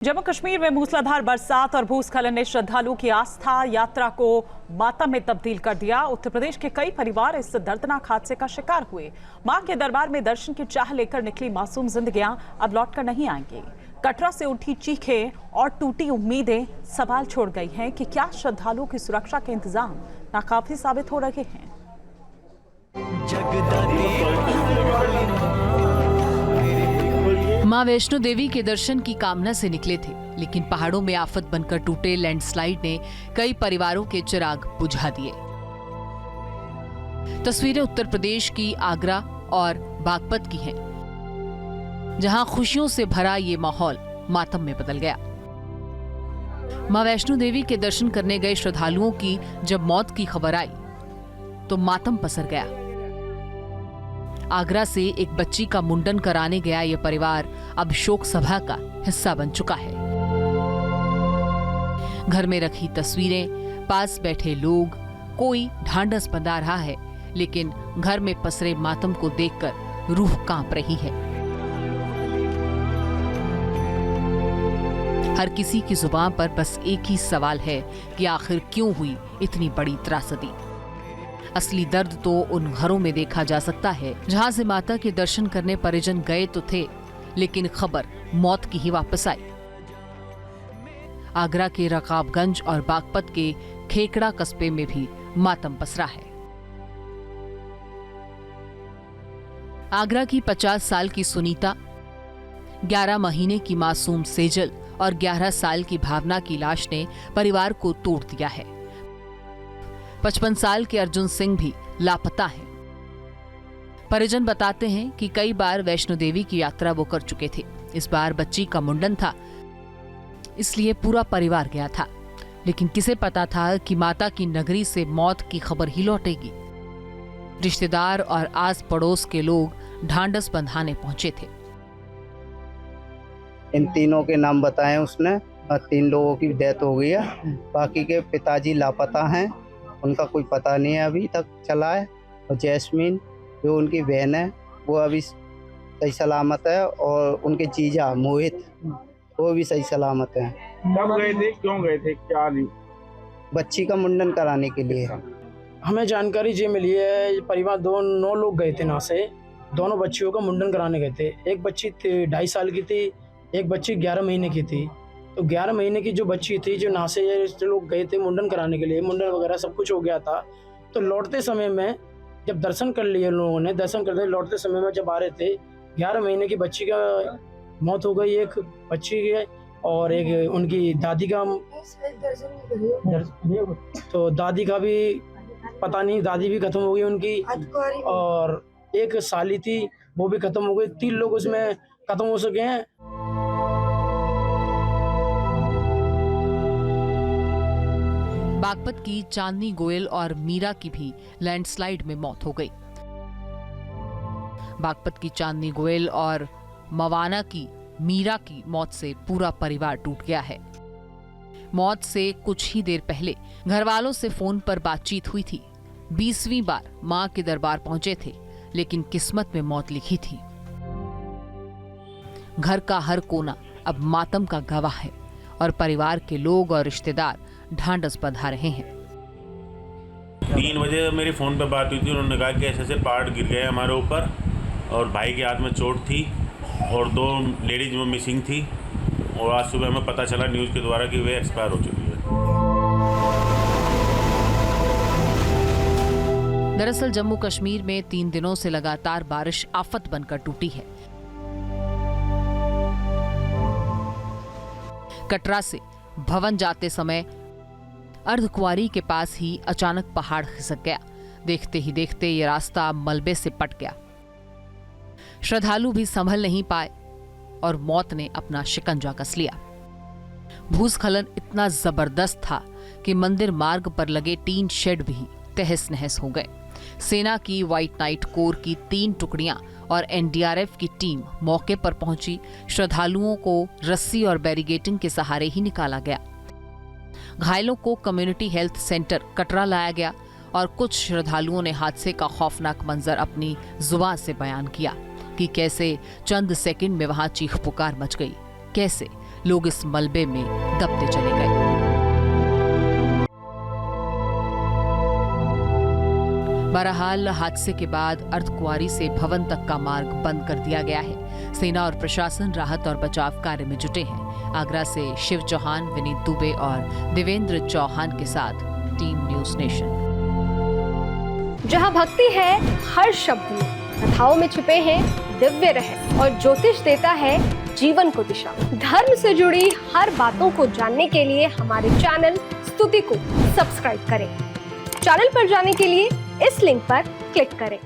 जम्मू कश्मीर में मूसलाधार बरसात और भूस्खलन ने श्रद्धालुओं की आस्था यात्रा को मातम में तब्दील कर दिया। उत्तर प्रदेश के कई परिवार इस दर्दनाक हादसे का शिकार हुए। मां के दरबार में दर्शन की चाह लेकर निकली मासूम जिंदगियां अब लौटकर नहीं आएंगी। कटरा से उठी चीखें और टूटी उम्मीदें सवाल छोड़ गई हैं कि क्या श्रद्धालुओं की सुरक्षा के इंतजाम नाकाफी साबित हो रहे हैं। मां वैष्णो देवी के दर्शन की कामना से निकले थे, लेकिन पहाड़ों में आफत बनकर टूटे लैंडस्लाइड ने कई परिवारों के चिराग बुझा दिए। तस्वीरें उत्तर प्रदेश की आगरा और बागपत की हैं, जहां खुशियों से भरा ये माहौल मातम में बदल गया। मां वैष्णो देवी के दर्शन करने गए श्रद्धालुओं की जब मौत की खबर आई तो मातम पसर गया। आगरा से एक बच्ची का मुंडन कराने गया यह परिवार अब शोक सभा का हिस्सा बन चुका है। घर में रखी तस्वीरें, पास बैठे लोग, कोई ढांढस बंधा रहा है, लेकिन घर में पसरे मातम को देखकर रूह कांप रही है। हर किसी की जुबान पर बस एक ही सवाल है कि आखिर क्यों हुई इतनी बड़ी त्रासदी। असली दर्द तो उन घरों में देखा जा सकता है जहां से माता के दर्शन करने परिजन गए तो थे, लेकिन खबर मौत की ही वापस आई। आगरा के रकाबगंज और बागपत के खेकड़ा कस्बे में भी मातम पसरा है। आगरा की 50 साल की सुनीता, 11 महीने की मासूम सेजल और 11 साल की भावना की लाश ने परिवार को तोड़ दिया है। 55 साल के अर्जुन सिंह भी लापता हैं। परिजन बताते हैं कि कई बार वैष्णो देवी की यात्रा वो कर चुके थे। इस बार बच्ची का मुंडन था, इसलिए पूरा परिवार गया था, लेकिन किसे पता था कि माता की नगरी से मौत की खबर ही लौटेगी। रिश्तेदार और आस पड़ोस के लोग ढांढस बंधाने पहुंचे थे। इन तीनों के नाम बताए उसने, 3 लोगों की डेथ हो गई है, बाकी के पिताजी लापता हैं, उनका कोई पता नहीं है अभी तक चला है। और जैस्मीन जो उनकी बहन है वो अभी सही सलामत है, और उनके जीजा मोहित वो भी सही सलामत हैं। कब गए थे, क्यों गए थे, क्या नहीं? बच्ची का मुंडन कराने के लिए। हमें जानकारी ये मिली है, परिवार 9 लोग गए थे। यहाँ से दोनों बच्चियों का मुंडन कराने गए थे। एक बच्ची 2.5 साल की थी, एक बच्ची 11 महीने की थी। तो 11 महीने की जो बच्ची थी, जो यहाँ से लोग गए थे मुंडन कराने के लिए, मुंडन वगैरह सब कुछ हो गया था। तो लौटते समय में जब दर्शन कर लिए लोगों ने, दर्शन करते लौटते समय में जब आ रहे थे, 11 महीने की बच्ची का मौत हो गई, एक बच्ची की, और एक उनकी दादी का। तो दादी का भी पता नहीं, दादी भी खत्म हो गई उनकी, और एक साली थी वो भी खत्म हो गई। 3 लोग उसमें खत्म हो सके हैं। बागपत की चांदनी गोयल और मीरा की भी लैंडस्लाइड में मौत हो गई। बागपत की चांदनी गोयल और मवाना की मीरा की मौत से पूरा परिवार टूट गया है। मौत से कुछ ही देर पहले घर वालों से फोन पर बातचीत हुई थी। 20वीं बार मां के दरबार पहुंचे थे, लेकिन किस्मत में मौत लिखी थी। घर का हर कोना अब मातम का गवाह है, और परिवार के लोग और रिश्तेदार ढांढस बंधा रहे हैं। 3 बजे मेरी फ़ोन पे बात हुई थी। उन्होंने कहा कि ऐसे पहाड़ गिर गए हमारे ऊपर, और भाई के हाथ में चोट थी, और 2 लेडीज में मिसिंग थी, और आज सुबह हमें पता चला न्यूज़ के द्वारा कि वे एक्सपायर हो चुकी है। दरअसल जम्मू कश्मीर में 3 दिनों से लगातार बारिश आफत बनकर टूटी है। कटरा से भवन जाते समय अर्धकुंवारी के पास ही अचानक पहाड़ खिसक गया। देखते ही देखते ये रास्ता मलबे से पट गया। श्रद्धालु भी संभल नहीं पाए और मौत ने अपना शिकंजा कस लिया। भूस्खलन इतना जबरदस्त था कि मंदिर मार्ग पर लगे टीन शेड भी तहस नहस हो गए। सेना की व्हाइट नाइट कोर की 3 टुकड़ियां और एनडीआरएफ की टीम मौके पर पहुंची। श्रद्धालुओं को रस्सी और बैरिगेटिंग के सहारे ही निकाला गया। घायलों को कम्युनिटी हेल्थ सेंटर कटरा लाया गया, और कुछ श्रद्धालुओं ने हादसे का खौफनाक मंजर अपनी जुबान से बयान किया कि कैसे चंद सेकंड में वहां चीख पुकार मच गई, कैसे लोग इस मलबे में दबते चले गए। बहरहाल हादसे के बाद अर्धकुंवारी से भवन तक का मार्ग बंद कर दिया गया है। सेना और प्रशासन राहत और बचाव कार्य में जुटे हैं। आगरा से शिव चौहान, विनीत दुबे और देवेंद्र चौहान के साथ टीम न्यूज नेशन। जहां भक्ति है हर शब्द में, कथाओं में छुपे हैं दिव्य रहस्य और ज्योतिष देता है जीवन को दिशा। धर्म से जुड़ी हर बातों को जानने के लिए हमारे चैनल स्तुति को सब्सक्राइब करें। चैनल पर जाने के लिए इस लिंक पर क्लिक करें।